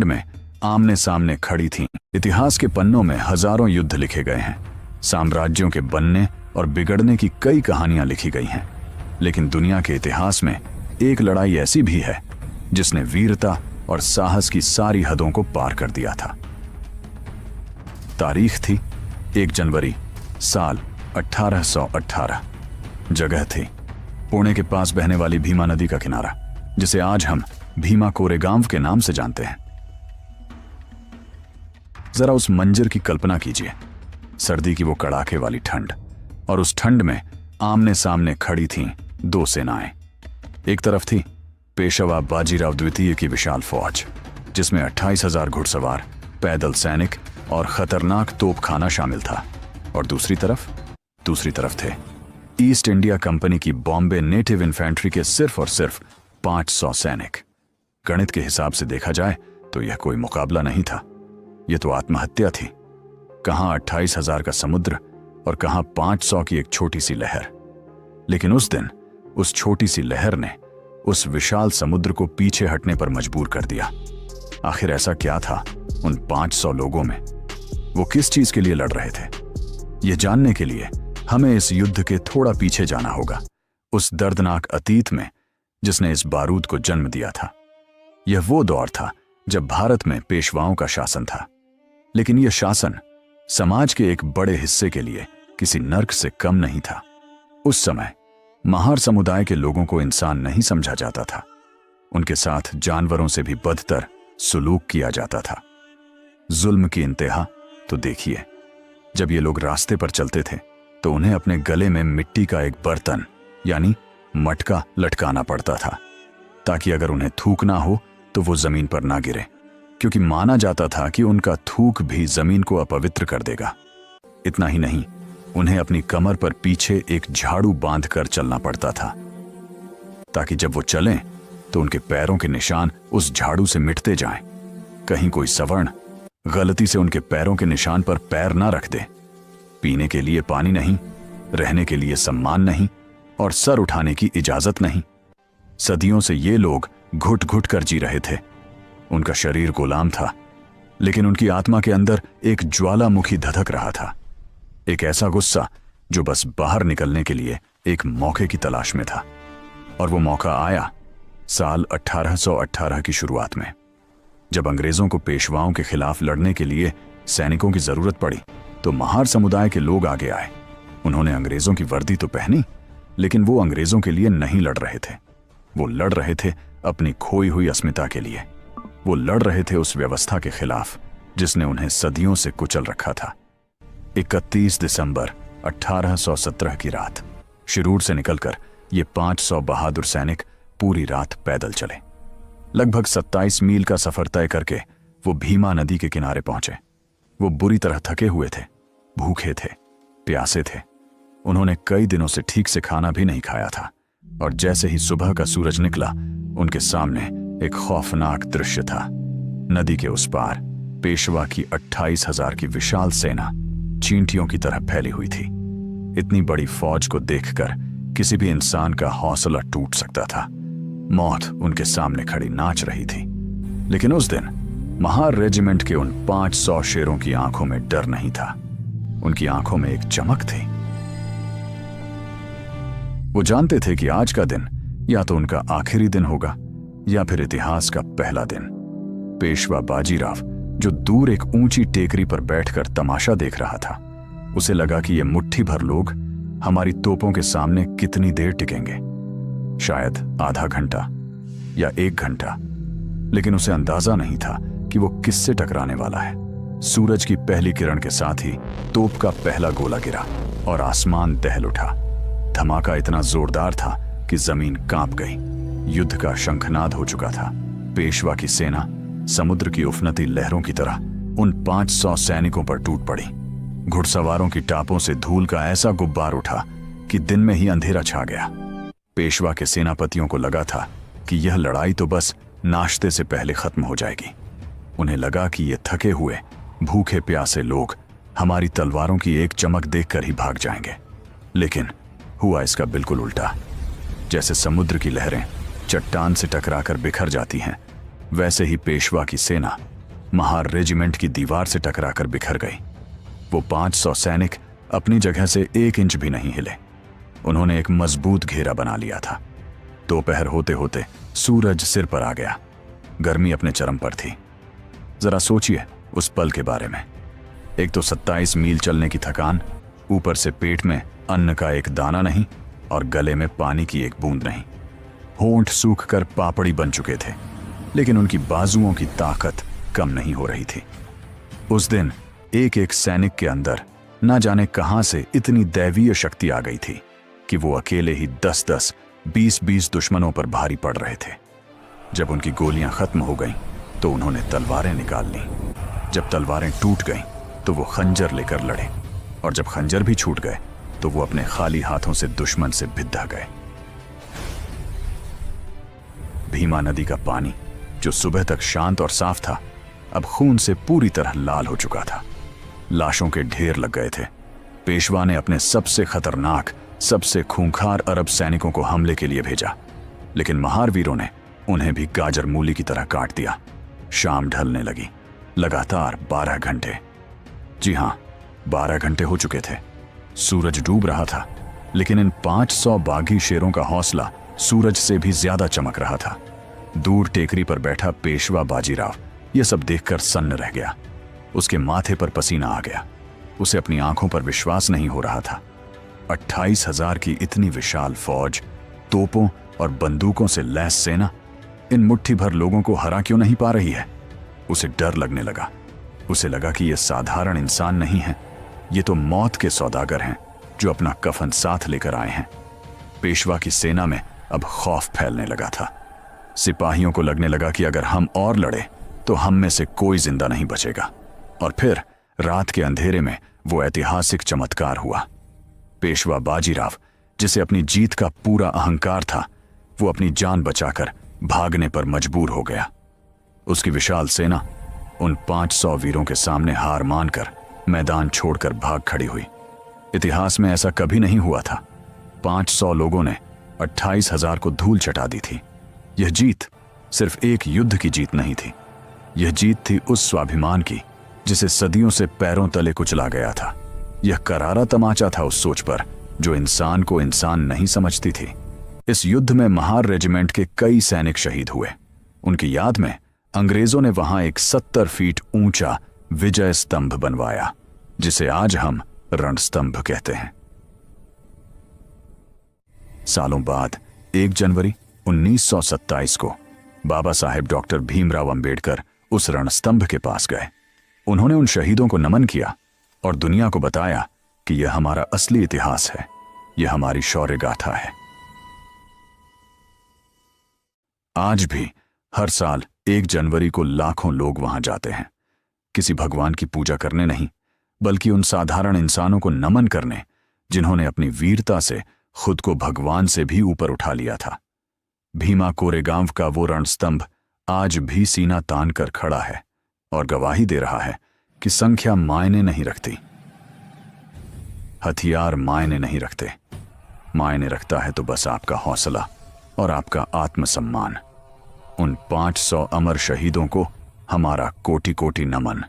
में आमने सामने खड़ी थीं। इतिहास के पन्नों में हजारों युद्ध लिखे गए हैं, साम्राज्यों के बनने और बिगड़ने की कई कहानियां लिखी गई हैं, लेकिन दुनिया के इतिहास में एक लड़ाई ऐसी भी है जिसने वीरता और साहस की सारी हदों को पार कर दिया था। तारीख थी 1 जनवरी साल 1818। जगह थी पुणे के पास बहने वाली भीमा नदी का किनारा, जिसे आज हम भीमा कोरेगांव के नाम से जानते हैं। जरा उस मंजर की कल्पना कीजिए, सर्दी की वो कड़ाके वाली ठंड, और उस ठंड में आमने सामने खड़ी थीं 2 सेनाएं। एक तरफ थी पेशवा बाजीराव द्वितीय की विशाल फौज, जिसमें 28,000 घुड़सवार, पैदल सैनिक और खतरनाक तोपखाना शामिल था, और दूसरी तरफ थे ईस्ट इंडिया कंपनी की बॉम्बे नेटिव इन्फेंट्री के सिर्फ और सिर्फ 500 सैनिक। गणित के हिसाब से देखा जाए तो यह कोई मुकाबला नहीं था, यह तो आत्महत्या थी। कहां 28,000 का समुद्र और कहां 500 की एक छोटी सी लहर। लेकिन उस दिन उस छोटी सी लहर ने उस विशाल समुद्र को पीछे हटने पर मजबूर कर दिया। आखिर ऐसा क्या था उन 500 लोगों में? वो किस चीज के लिए लड़ रहे थे? यह जानने के लिए हमें इस युद्ध के थोड़ा पीछे जाना होगा, उस दर्दनाक अतीत में जिसने इस बारूद को जन्म दिया था। यह वो दौर था जब भारत में पेशवाओं का शासन था, लेकिन यह शासन समाज के एक बड़े हिस्से के लिए किसी नर्क से कम नहीं था। उस समय महार समुदाय के लोगों को इंसान नहीं समझा जाता था, उनके साथ जानवरों से भी बदतर सुलूक किया जाता था। जुल्म की इंतहा तो देखिए, जब ये लोग रास्ते पर चलते थे तो उन्हें अपने गले में मिट्टी का एक बर्तन यानी मटका लटकाना पड़ता था, ताकि अगर उन्हें थूकना हो तो वो जमीन पर ना गिरे, क्योंकि माना जाता था कि उनका थूक भी जमीन को अपवित्र कर देगा। इतना ही नहीं, उन्हें अपनी कमर पर पीछे एक झाड़ू बांधकर चलना पड़ता था, ताकि जब वो चलें तो उनके पैरों के निशान उस झाड़ू से मिटते जाएं। कहीं कोई सवर्ण गलती से उनके पैरों के निशान पर पैर ना रख दे। पीने के लिए पानी नहीं, रहने के लिए सम्मान नहीं, और सर उठाने की इजाजत नहीं। सदियों से ये लोग घुट घुट कर जी रहे थे। उनका शरीर गुलाम था, लेकिन उनकी आत्मा के अंदर एक ज्वालामुखी धधक रहा था, एक ऐसा गुस्सा जो बस बाहर निकलने के लिए एक मौके की तलाश में था। और वो मौका आया साल 1818 की शुरुआत में, जब अंग्रेजों को पेशवाओं के खिलाफ लड़ने के लिए सैनिकों की जरूरत पड़ी तो महार समुदाय के लोग आगे आए। उन्होंने अंग्रेजों की वर्दी तो पहनी, लेकिन वो अंग्रेजों के लिए नहीं लड़ रहे थे। वो लड़ रहे थे अपनी खोई हुई अस्मिता के लिए। वो लड़ रहे थे उस व्यवस्था के खिलाफ जिसने उन्हें सदियों से कुचल रखा था। 31 दिसंबर 1817 की रात शिरूर से निकलकर ये 500 बहादुर सैनिक पूरी रात पैदल चले। लगभग 27 मील का सफर तय करके वो भीमा नदी के किनारे पहुंचे। वो बुरी तरह थके हुए थे, भूखे थे, प्यासे थे। उन्होंने कई दिनों से ठीक से खाना भी नहीं खाया था, और जैसे ही सुबह का सूरज निकला उनके सामने एक खौफनाक दृश्य था। नदी के उस पार पेशवा की 28,000 की विशाल सेना चींटियों की तरह फैली हुई थी। इतनी बड़ी फौज को देखकर किसी भी इंसान का हौसला टूट सकता था। मौत उनके सामने खड़ी नाच रही थी। लेकिन उस दिन महार रेजिमेंट के उन 500 शेरों की आंखों में डर नहीं था, उनकी आंखों में एक चमक थी। वो जानते थे कि आज का दिन या तो उनका आखिरी दिन होगा या फिर इतिहास का पहला दिन। पेशवा बाजीराव, जो दूर एक ऊंची टेकरी पर बैठकर तमाशा देख रहा था, उसे लगा कि ये मुट्ठी भर लोग हमारी तोपों के सामने कितनी देर टिकेंगे, शायद आधा घंटा या 1 घंटा। लेकिन उसे अंदाजा नहीं था कि वो किससे टकराने वाला है। सूरज की पहली किरण के साथ ही तोप का पहला गोला गिरा और आसमान दहल उठा। धमाका इतना जोरदार था कि जमीन कांप गई। युद्ध का शंखनाद हो चुका था। पेशवा की सेना समुद्र की उफनती लहरों की तरह उन 500 सैनिकों पर टूट पड़ी। घुड़सवारों की टापों से धूल का ऐसा गुब्बार उठा कि दिन में ही अंधेरा छा गया। पेशवा के सेनापतियों को लगा था कि यह लड़ाई तो बस नाश्ते से पहले खत्म हो जाएगी। उन्हें लगा कि ये थके हुए भूखे प्यासे लोग हमारी तलवारों की एक चमक देखकर ही भाग जाएंगे। लेकिन हुआ इसका बिल्कुल उल्टा। जैसे समुद्र की लहरें चट्टान से टकराकर बिखर जाती हैं, वैसे ही पेशवा की सेना महार रेजिमेंट की दीवार से टकराकर बिखर गई। वो 500 सैनिक अपनी जगह से 1 इंच भी नहीं हिले। उन्होंने एक मजबूत घेरा बना लिया था। दोपहर होते होते सूरज सिर पर आ गया। गर्मी अपने चरम पर थी। जरा सोचिए उस पल के बारे में। एक तो 27 मील चलने की थकान, ऊपर से पेट में अन्न का एक दाना नहीं और गले में पानी की एक बूंद नहीं। होंठ सूख कर पापड़ी बन चुके थे, लेकिन उनकी बाजुओं की ताकत कम नहीं हो रही थी। उस दिन एक एक सैनिक के अंदर न जाने कहां से इतनी दैवीय शक्ति आ गई थी कि वो अकेले ही 10-10, 20-20 दुश्मनों पर भारी पड़ रहे थे। जब उनकी गोलियां खत्म हो गईं, तो उन्होंने तलवारें निकाल लीं। जब तलवारें टूट गईं, तो वो खंजर लेकर लड़े, और जब खंजर भी छूट गए, तो वो अपने खाली हाथों से दुश्मन से भिद्दा गए। भीमा नदी का पानी, जो सुबह तक शांत और साफ था, अब खून से पूरी तरह लाल हो चुका था। लाशों के ढेर लग गए थे। पेशवा ने अपने सबसे खतरनाक, सबसे खूंखार अरब सैनिकों को हमले के लिए भेजा, लेकिन महार वीरों ने उन्हें भी गाजर मूली की तरह काट दिया। शाम ढलने लगी। लगातार 12 घंटे, जी हां, 12 घंटे हो चुके थे। सूरज डूब रहा था, लेकिन इन 500 बागी शेरों का हौसला सूरज से भी ज्यादा चमक रहा था। दूर टेकरी पर बैठा पेशवा बाजीराव यह सब देखकर सन्न रह गया। उसके माथे पर पसीना आ गया। उसे अपनी आंखों पर विश्वास नहीं हो रहा था। 28,000 की इतनी विशाल फौज, तोपों और बंदूकों से लैस सेना इन मुट्ठी भर लोगों को हरा क्यों नहीं पा रही है? उसे डर लगने लगा। उसे लगा कि ये साधारण इंसान नहीं है, ये तो मौत के सौदागर हैं जो अपना कफन साथ लेकर आए हैं। पेशवा की सेना में अब खौफ फैलने लगा था। सिपाहियों को लगने लगा कि अगर हम और लड़े तो हम में से कोई जिंदा नहीं बचेगा। और फिर रात के अंधेरे में वो ऐतिहासिक चमत्कार हुआ। पेशवा बाजीराव, जिसे अपनी जीत का पूरा अहंकार था, वो अपनी जान बचाकर भागने पर मजबूर हो गया। उसकी विशाल सेना उन 500 वीरों के सामने हार मानकर मैदान छोड़कर भाग खड़ी हुई। इतिहास में ऐसा कभी नहीं हुआ था। 500 लोगों ने 28,000 को धूल चटा दी थी। यह जीत सिर्फ एक युद्ध की जीत नहीं थी। यह जीत थी उस स्वाभिमान की जिसे सदियों से पैरों तले कुचला गया था। यह करारा तमाचा था उस सोच पर जो इंसान को इंसान नहीं समझती थी। इस युद्ध में महार रेजिमेंट के कई सैनिक शहीद हुए। उनकी याद में अंग्रेजों ने वहां एक 70 फीट ऊंचा विजय स्तंभ बनवाया, जिसे आज हम रणस्तंभ कहते हैं। सालों बाद 1 जनवरी 1927 को बाबा साहेब डॉक्टर भीमराव अंबेडकर उस रणस्तंभ के पास गए। उन्होंने उन शहीदों को नमन किया और दुनिया को बताया कि यह हमारा असली इतिहास है, यह हमारी शौर्य गाथा है। आज भी हर साल 1 जनवरी को लाखों लोग वहां जाते हैं, किसी भगवान की पूजा करने नहीं, बल्कि उन साधारण इंसानों को नमन करने जिन्होंने अपनी वीरता से खुद को भगवान से भी ऊपर उठा लिया था। भीमा कोरेगांव का वो रणस्तंभ आज भी सीना तान कर खड़ा है और गवाही दे रहा है कि संख्या मायने नहीं रखती, हथियार मायने नहीं रखते। मायने रखता है तो बस आपका हौसला और आपका आत्मसम्मान। उन 500 अमर शहीदों को हमारा कोटि कोटि नमन।